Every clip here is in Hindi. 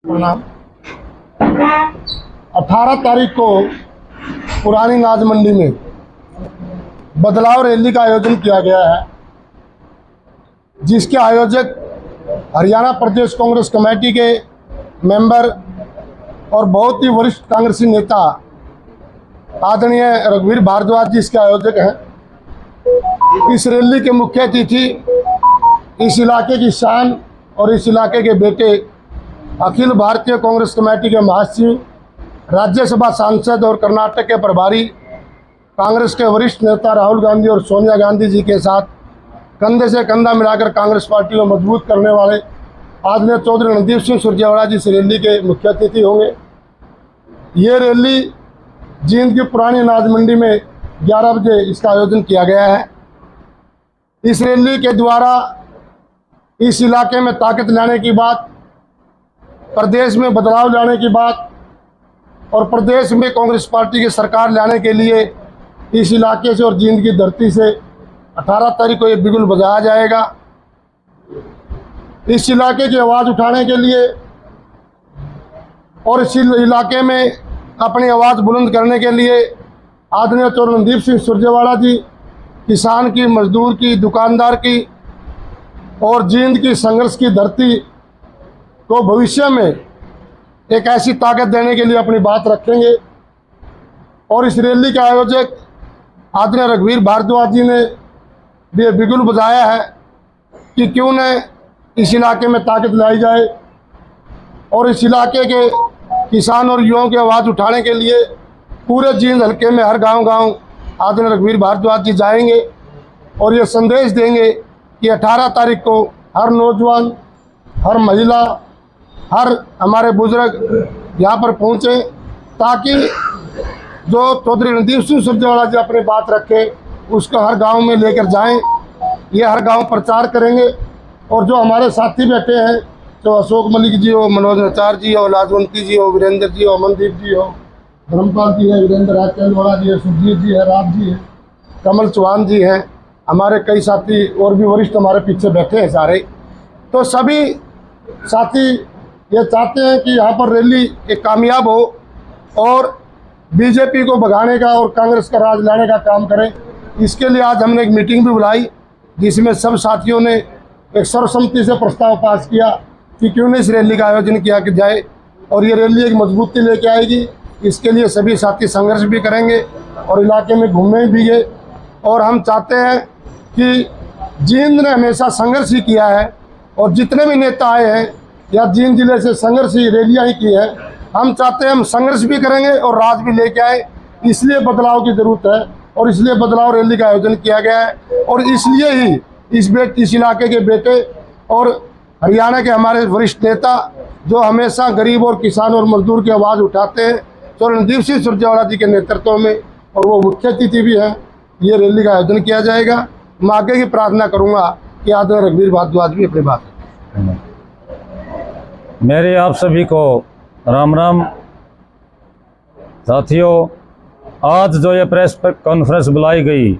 प्रणाम। 18 तारीख को पुरानी नाज मंडी में बदलाव रैली का आयोजन किया गया है, जिसके आयोजक हरियाणा प्रदेश कांग्रेस कमेटी के मेंबर और बहुत ही वरिष्ठ कांग्रेसी नेता आदरणीय रघुवीर भारद्वाज जी इसके आयोजक हैं। इस रैली के मुख्य अतिथि इस इलाके की शान और इस इलाके के बेटे अखिल भारतीय कांग्रेस कमेटी के महासचिव, राज्यसभा सांसद और कर्नाटक के प्रभारी कांग्रेस के वरिष्ठ नेता राहुल गांधी और सोनिया गांधी जी के साथ कंधे से कंधा मिलाकर कांग्रेस पार्टी को मजबूत करने वाले आदरणीय चौधरी रणदीप सिंह सुरजेवाला जी इस रैली के मुख्य अतिथि होंगे। ये रैली जींद की पुरानी नाज मंडी में 11 बजे इसका आयोजन किया गया है। इस रैली के द्वारा इस इलाके में ताकत लाने की बात, प्रदेश में बदलाव लाने की बात और प्रदेश में कांग्रेस पार्टी की सरकार लाने के लिए इस इलाके से और जींद की धरती से 18 तारीख को ये बिगुल बजाया जाएगा। इस इलाके की आवाज़ उठाने के लिए और इस इलाके में अपनी आवाज़ बुलंद करने के लिए आदरणीय चौधरी रणदीप सिंह सुरजेवाला जी किसान की, मजदूर की, दुकानदार की और जींद की संघर्ष की धरती को भविष्य में एक ऐसी ताकत देने के लिए अपनी बात रखेंगे। और इस रैली के आयोजक आदरणीय रघुवीर भारद्वाज जी ने भी बिगुल बजाया है कि क्यों न इस इलाके में ताकत लाई जाए और इस इलाके के किसान और युवाओं की आवाज़ उठाने के लिए पूरे जींद हल्के में हर गांव आदरणीय रघुवीर भारद्वाज जी जाएंगे और ये संदेश देंगे कि 18 तारीख को हर नौजवान, हर महिला, हर हमारे बुजुर्ग यहाँ पर पहुँचे ताकि जो चौधरी रणदीप सिंह सुरजेवाला जी अपनी बात रखे उसको हर गांव में लेकर जाएं। ये हर गांव प्रचार करेंगे और जो हमारे साथी बैठे हैं, जो अशोक मलिक जी हो, मनोज नचार जी हो, लाजवंती जी हो, वीरेंद्र जी हो, अमनदीप जी हो, धर्मपाल जी है, वीरेंद्र राजचंद्रवाला जी है, सुखजीत जी है, राज जी है, कमल चौहान जी हैं, हमारे कई साथी और भी वरिष्ठ हमारे पीछे बैठे हैं सारे। तो सभी साथी ये चाहते हैं कि यहाँ पर रैली एक कामयाब हो और बीजेपी को भगाने का और कांग्रेस का राज लाने का काम करें। इसके लिए आज हमने एक मीटिंग भी बुलाई जिसमें सब साथियों ने एक सर्वसम्मति से प्रस्ताव पास किया कि क्यों नहीं इस रैली का आयोजन किया जाए और ये रैली एक मजबूती लेके आएगी। इसके लिए सभी साथी संघर्ष भी करेंगे और इलाके में घूमें भी ये। और हम चाहते हैं कि जींद ने हमेशा संघर्ष ही किया है और जितने भी नेता आए हैं या जींद जिले से संघर्ष ही रैलियाँ ही की है। हम चाहते हैं हम संघर्ष भी करेंगे और राज भी लेके आए, इसलिए बदलाव की ज़रूरत है और इसलिए बदलाव रैली का आयोजन किया गया है। और इसलिए ही इस इलाके के बेटे और हरियाणा के हमारे वरिष्ठ नेता जो हमेशा गरीब और किसान और मजदूर की आवाज़ उठाते हैं, तो रणदीप सिंह सुरजेवाला जी के नेतृत्व में और वो मुख्य अतिथि भी हैं, ये रैली का आयोजन किया जाएगा। मैं आगे की प्रार्थना करूँगा कि आदरणीय रघुवीर भारद्वाज भी अपनी बात रखें। मेरे आप सभी को राम राम। साथियों, आज जो ये प्रेस कॉन्फ्रेंस बुलाई गई,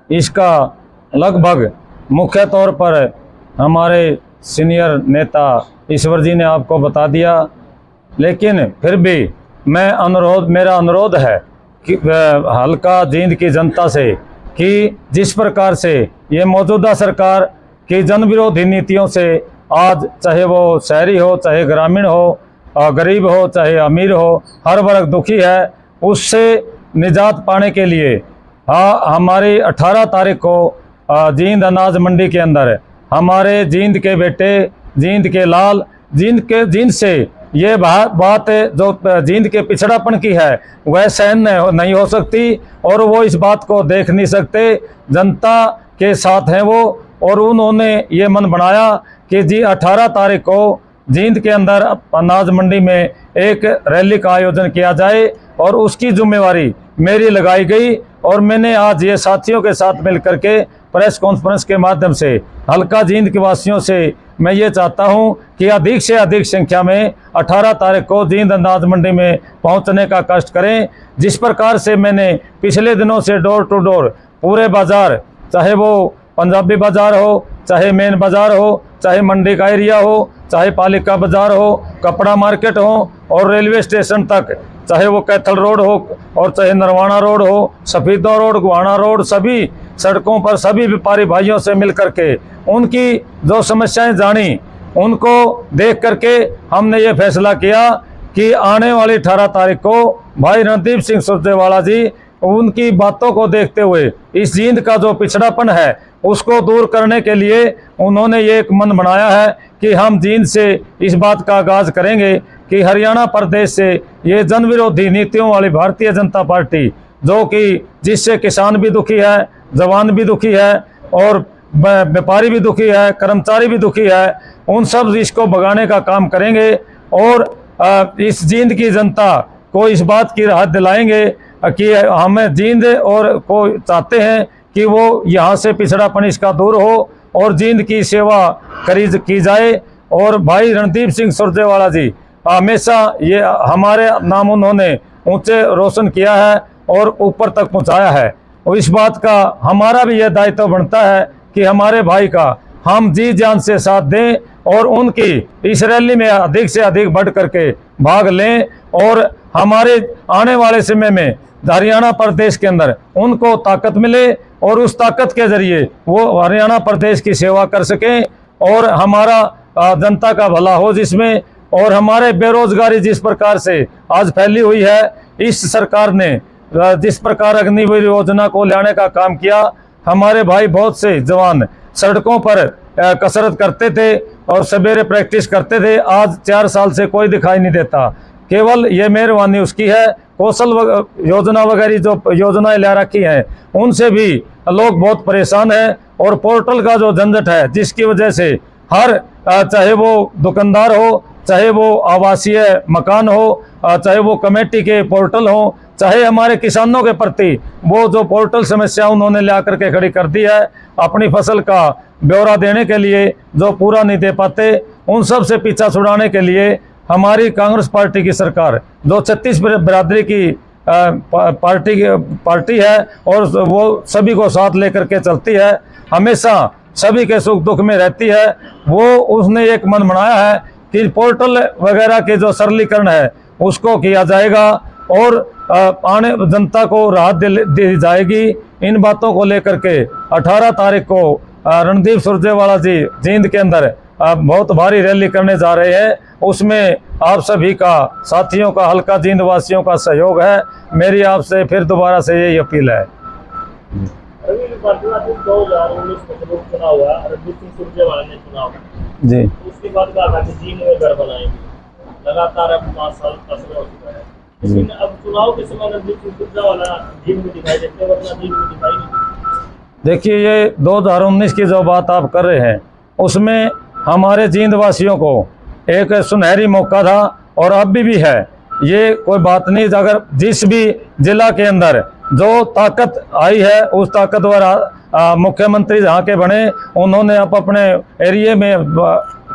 इसका लगभग मुख्य तौर पर हमारे सीनियर नेता ईश्वर जी ने आपको बता दिया, लेकिन फिर भी मेरा अनुरोध है कि हल्का जींद की जनता से कि जिस प्रकार से ये मौजूदा सरकार की जन विरोधी नीतियों से आज चाहे वो शहरी हो, चाहे ग्रामीण हो, गरीब हो, चाहे अमीर हो, हर वर्ग दुखी है, उससे निजात पाने के लिए हमारी 18 तारीख को जींद अनाज मंडी के अंदर हमारे जींद के बेटे, जींद के लाल, जींद से ये बात जो जींद के पिछड़ापन की है वह सहन नहीं हो सकती और वो इस बात को देख नहीं सकते। जनता के साथ हैं वो और उन्होंने ये मन बनाया कि जी 18 तारीख को जींद के अंदर अनाज मंडी में एक रैली का आयोजन किया जाए और उसकी जिम्मेवारी मेरी लगाई गई। और मैंने आज ये साथियों के साथ मिलकर के प्रेस कॉन्फ्रेंस के माध्यम से हल्का जींद के वासियों से मैं ये चाहता हूं कि अधिक से अधिक संख्या में 18 तारीख को जींद अनाज मंडी में पहुंचने का कष्ट करें। जिस प्रकार से मैंने पिछले दिनों से डोर टू डोर पूरे बाज़ार, चाहे वो पंजाबी बाज़ार हो, चाहे मेन बाजार हो, चाहे मंडी का एरिया हो, चाहे पालिका बाजार हो, कपड़ा मार्केट हो और रेलवे स्टेशन तक, चाहे वो कैथल रोड हो और चाहे नरवाना रोड हो, सफीदा रोड, गुहाना रोड, सभी सड़कों पर सभी व्यापारी भाइयों से मिल करके उनकी जो समस्याएं जानी, उनको देख करके हमने ये फैसला किया कि आने वाली 18 तारीख को भाई रणदीप सिंह सुरजेवाला जी, उनकी बातों को देखते हुए इस जींद का जो पिछड़ापन है उसको दूर करने के लिए उन्होंने ये एक मन बनाया है कि हम जींद से इस बात का आगाज करेंगे कि हरियाणा प्रदेश से ये जन विरोधी नीतियों वाली भारतीय जनता पार्टी, जो कि जिससे किसान भी दुखी है, जवान भी दुखी है और व्यापारी भी दुखी है, कर्मचारी भी दुखी है, उन सब इसको भगाने का काम करेंगे और इस जींद की जनता को इस बात की राहत दिलाएंगे कि हमें जींद और को चाहते हैं कि वो यहाँ से पिछड़ापन इसका दूर हो और जींद की सेवा की जाए। और भाई रणदीप सिंह सुरजेवाला जी हमेशा ये हमारे नाम उन्होंने ऊंचे रोशन किया है और ऊपर तक पहुंचाया है, और इस बात का हमारा भी यह दायित्व बनता है कि हमारे भाई का हम जी जान से साथ दें और उनकी इस रैली में अधिक से अधिक बढ़ करके भाग लें और हमारे आने वाले समय में हरियाणा प्रदेश के अंदर उनको ताकत मिले और उस ताकत के जरिए वो हरियाणा प्रदेश की सेवा कर सकें और हमारा जनता का भला हो जिसमें, और हमारे बेरोजगारी जिस प्रकार से आज फैली हुई है, इस सरकार ने जिस प्रकार अग्निवीर योजना को लाने का काम किया, हमारे भाई बहुत से जवान सड़कों पर कसरत करते थे और सवेरे प्रैक्टिस करते थे, आज 4 साल से कोई दिखाई नहीं देता। केवल ये मेहरबानी उसकी है, कौशल योजना वगैरह जो योजनाएं ला रखी हैं उनसे भी लोग बहुत परेशान हैं, और पोर्टल का जो झंझट है जिसकी वजह से हर चाहे वो दुकानदार हो, चाहे वो आवासीय मकान हो, चाहे वो कमेटी के पोर्टल हो, चाहे हमारे किसानों के प्रति वो जो पोर्टल समस्या उन्होंने ला करके खड़ी कर दी है, अपनी फसल का ब्यौरा देने के लिए जो पूरा नहीं दे पाते, उन सब से पीछा छुड़ाने के लिए हमारी कांग्रेस पार्टी की सरकार जो 36 बिरादरी की पार्टी है और वो सभी को साथ लेकर के चलती है, हमेशा सभी के सुख दुख में रहती है, वो उसने एक मन बनाया है कि पोर्टल वगैरह के जो सरलीकरण है उसको किया जाएगा और आने जनता को राहत दी जाएगी। इन बातों को लेकर के 18 तारीख को रणदीप सुरजेवाला जी जींद के अंदर बहुत भारी रैली करने जा रहे हैं, उसमें आप सभी का, साथियों का, हल्का जींद वासियों का सहयोग है। मेरी आपसे फिर दोबारा से यही अपील है। 2019 में चुनाव हुआ, रणदीप सिंह सुरजेवाला ने चुनाव जी, उसके बाद कहा कि जींद में घर बनाएंगे, लगातार अब 5 साल का समय हो चुका है, लेकिन अब चुनाव के समय रणदीप सिंह सुरजेवाला जींद में दिखाई देते हैं, वरना जींद में दिखाई नहीं। देखिए, ये 2019 की जो बात आप कर रहे हैं उसमें हमारे जींद वासियों को एक सुनहरी मौका था और अब भी है, ये कोई बात नहीं। अगर जिस भी जिला के अंदर जो ताकत आई है उस ताकतवर मुख्यमंत्री जहाँ के बने, उन्होंने अपने एरिया में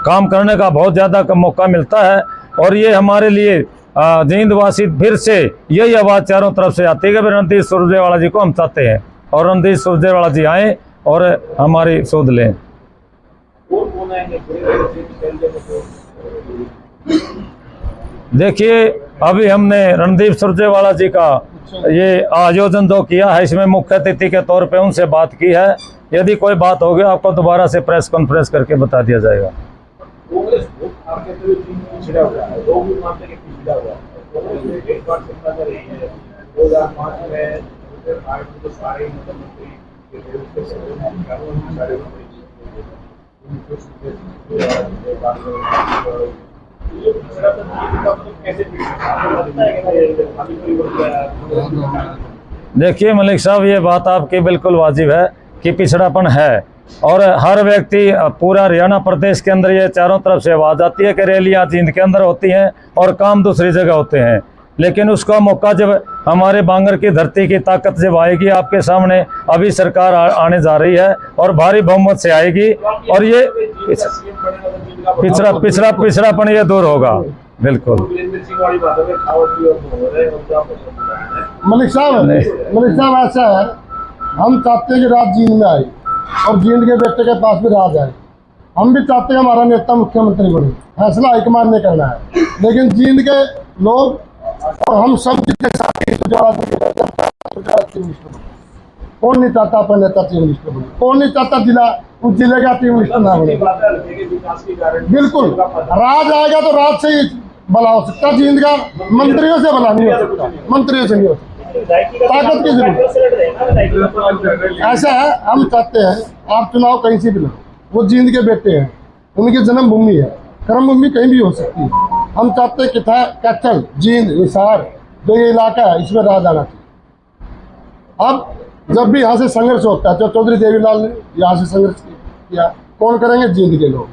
काम करने का बहुत ज़्यादा मौका मिलता है, और ये हमारे लिए जींदवासी फिर से यही आवाज़ चारों तरफ से आती है कि रणदीप सुरजेवाला जी को हम चाहते हैं और रणदीप सुरजेवाला जी आए और हमारी सोध लें। देखिए, अभी हमने रणदीप सुरजेवाला जी का ये आयोजन जो किया है इसमें मुख्य अतिथि के तौर पे उनसे बात की है, यदि कोई बात होगी आपको दोबारा से प्रेस कॉन्फ्रेंस करके बता दिया जाएगा। देखिए मलिक साहब, ये बात आपकी बिल्कुल वाजिब है कि पिछड़ापन है, और हर व्यक्ति पूरा हरियाणा प्रदेश के अंदर ये चारों तरफ से आवाज़ आती है कि रैलियाँ जींद के अंदर होती हैं और काम दूसरी जगह होते हैं, लेकिन उसका मौका जब हमारे बांगर की धरती की ताकत जब आएगी आपके सामने, अभी सरकार आने जा रही है और भारी बहुमत से आएगी और ये पिछड़ापन ये दूर होगा। बिल्कुल मलिक साहब ऐसा है, हम चाहते हैं कि रात जींद में आए, और जींद के बेटे के पास भी राज है। हम भी चाहते हैं हमारा नेता मुख्यमंत्री बने, फैसला हाईकमान ने करना है, लेकिन जींद के लोग और हम सब जितने साथी कौन नहीं चाहता अपना नेता चीफ मिनिस्टर बने, कौन नहीं चाहता उस जिले का चीफ मिनिस्टर ना बने। बिल्कुल, राज आएगा तो राज से ही भला हो सकता, जींद का मंत्रियों से भला नहीं हो सकता, मंत्रियों से नहीं हो सकता, ताकत की जरूरत। ऐसा है, हम चाहते हैं आप चुनाव कहीं से भी लड़ो, वो जींद के बेटे हैं, उनकी जन्मभूमि है, कर्मभूमि कहीं भी हो सकती है। हम चाहते हैं कि था कैथल, जींद, हिसार जो ये इलाका है इसमें राज आना चाहिए। अब जब भी यहाँ से संघर्ष होता है, तो चौधरी देवीलाल ने यहाँ से संघर्ष किया, कौन करेंगे? जींद के लोग।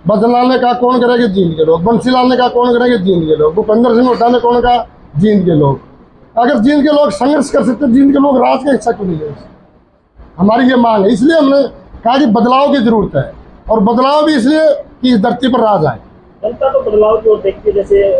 बदनलाल ने कहा कौन करेंगे? जींद के लोग। बंसीलाल ने कहा कौन करेंगे? जींद के लोग। भूपेंद्र सिंह हुड्डा ने कौन कहा? जींद के लोग। अगर जींद के लोग संघर्ष कर सकते, जींद के लोग राज का हिस्सा क्यों नहीं ले? हमारी ये मांग है, इसलिए हमने कहा कि बदलाव की जरूरत है, और बदलाव भी इसलिए कि इस धरती पर राज आए। जनता तो बदलाव की ओर देखती है, जैसे